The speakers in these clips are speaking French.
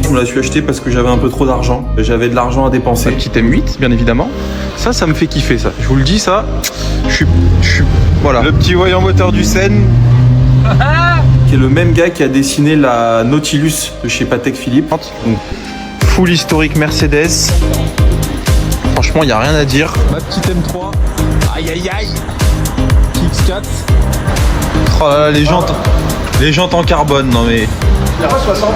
je me la suis achetée parce que j'avais un peu trop d'argent. J'avais de l'argent à dépenser. La petite M8, bien évidemment. Ça me fait kiffer, ça. Je vous le dis, ça. Je suis... Voilà. Le petit voyant moteur du Seine. Qui est le même gars qui a dessiné la Nautilus de chez Patek Philippe. Donc, full historique Mercedes. Franchement, il n'y a rien à dire. Ma petite M3. Aïe aïe aïe. X4. Oh là là, les jantes en carbone, non mais... La 60.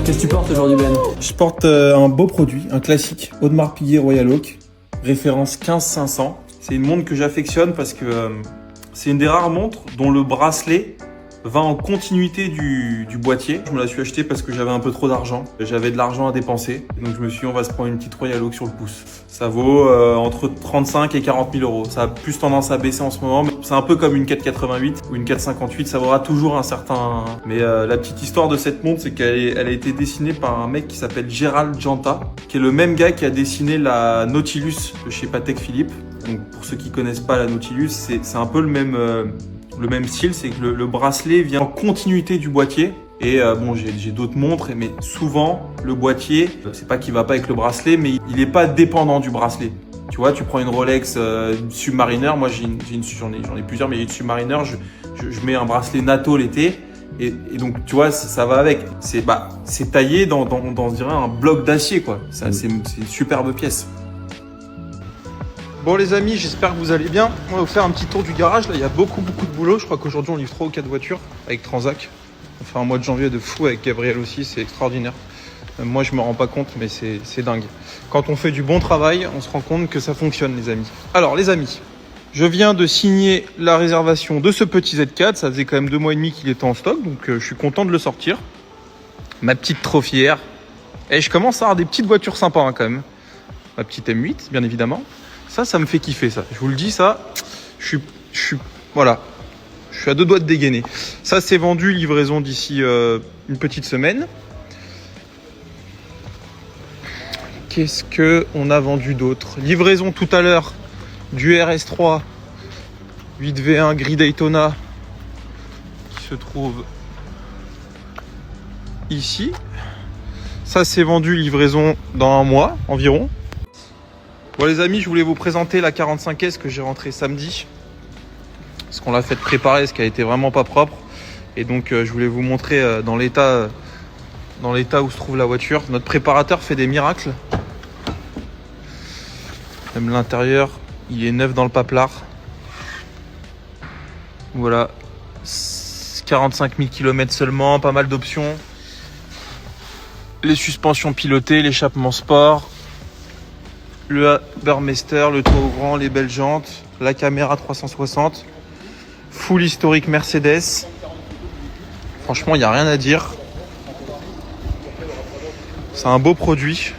Qu'est-ce que tu portes aujourd'hui, Ben? Je porte un beau produit, un classique, Audemars Piguet Royal Oak, référence 15500. C'est une montre que j'affectionne parce que c'est une des rares montres dont le bracelet va en continuité du boîtier. Je me la suis achetée parce que j'avais un peu trop d'argent. J'avais de l'argent à dépenser. Donc je me suis dit, on va se prendre une petite Royal Oak sur le pouce. Ça vaut entre 35 et 40 000 euros. Ça a plus tendance à baisser en ce moment. Mais c'est un peu comme une 488 ou une 458. Ça vaudra toujours un certain... Mais la petite histoire de cette montre, c'est qu'elle a été dessinée par un mec qui s'appelle Gérald Janta, qui est le même gars qui a dessiné la Nautilus de chez Patek Philippe. Donc pour ceux qui connaissent pas la Nautilus, c'est un peu le même style, c'est que le bracelet vient en continuité du boîtier. Et bon, j'ai d'autres montres, mais souvent, le boîtier, c'est pas qu'il va pas avec le bracelet, mais il est pas dépendant du bracelet. Tu vois, tu prends une Rolex Submariner, moi j'en ai plusieurs, mais j'ai une Submariner, je mets un bracelet NATO l'été, et donc tu vois, ça va avec. C'est taillé dans je dirais, un bloc d'acier, quoi. C'est une superbe pièce. Bon les amis, j'espère que vous allez bien. On va vous faire un petit tour du garage. Là, il y a beaucoup de boulot. Je crois qu'aujourd'hui, on livre 3 ou 4 voitures avec Transac. On fait un mois de janvier de fou avec Gabriel aussi. C'est extraordinaire. Moi, je me rends pas compte, mais c'est dingue. Quand on fait du bon travail, on se rend compte que ça fonctionne, les amis. Alors, les amis, je viens de signer la réservation de ce petit Z4. Ça faisait quand même 2 mois et demi qu'il était en stock, donc je suis content de le sortir. Ma petite trophière. Et je commence à avoir des petites voitures sympas, hein, quand même. Ma petite M8, bien évidemment. Ça me fait kiffer, ça. Je vous le dis, ça. Voilà. Je suis à 2 doigts de dégainer. Ça, c'est vendu, livraison d'ici une petite semaine. Qu'est-ce qu'on a vendu d'autre? Livraison tout à l'heure du RS3 8V1 gris Daytona qui se trouve ici. Ça, c'est vendu, livraison dans un mois environ. Bon les amis, je voulais vous présenter la 45S que j'ai rentrée samedi. Parce qu'on l'a fait préparer, ce qui a été vraiment pas propre. Et donc je voulais vous montrer dans l'état où se trouve la voiture. Notre préparateur fait des miracles. Même l'intérieur, il est neuf dans le paplard. Voilà. 45 000 km seulement, pas mal d'options. Les suspensions pilotées, l'échappement sport. Le Burmester, le toit ouvrant, les belles jantes, la caméra 360, full historique Mercedes. Franchement, il n'y a rien à dire. C'est un beau produit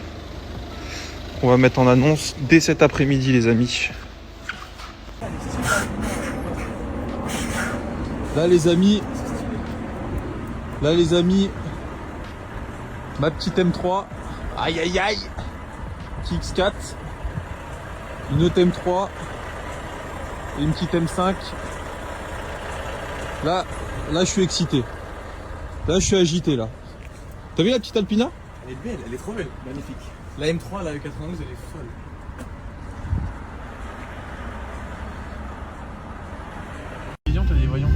qu'on va mettre en annonce dès cet après-midi, les amis. Là les amis, ma petite M3, aïe aïe aïe, X4, une autre M3 et une petite M5. Là je suis excité. Là je suis agité là. T'as vu la petite Alpina? Elle est belle, elle est trop belle, magnifique. La M3, la E92, elle est folle. T'as des voyants.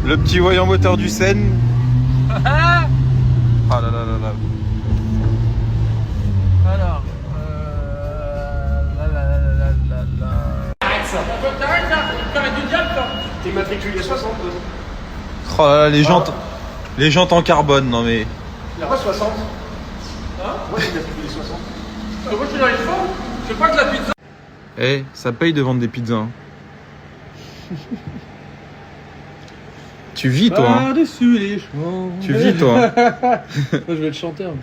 Le petit voyant moteur du Seine. Ah là là là là. Alors, T'es matriculé 60. Oh là là, les jantes en carbone, non mais... Il a pas 60. Hein? Moi j'ai matriculé 60. moi je suis dans les fonds, je crois que la pizza. Eh, ça paye de vendre des pizzas. Hein. Tu vis toi, hein. Par-dessus les champs. Tu vis toi. Hein. Moi je vais être chanteur.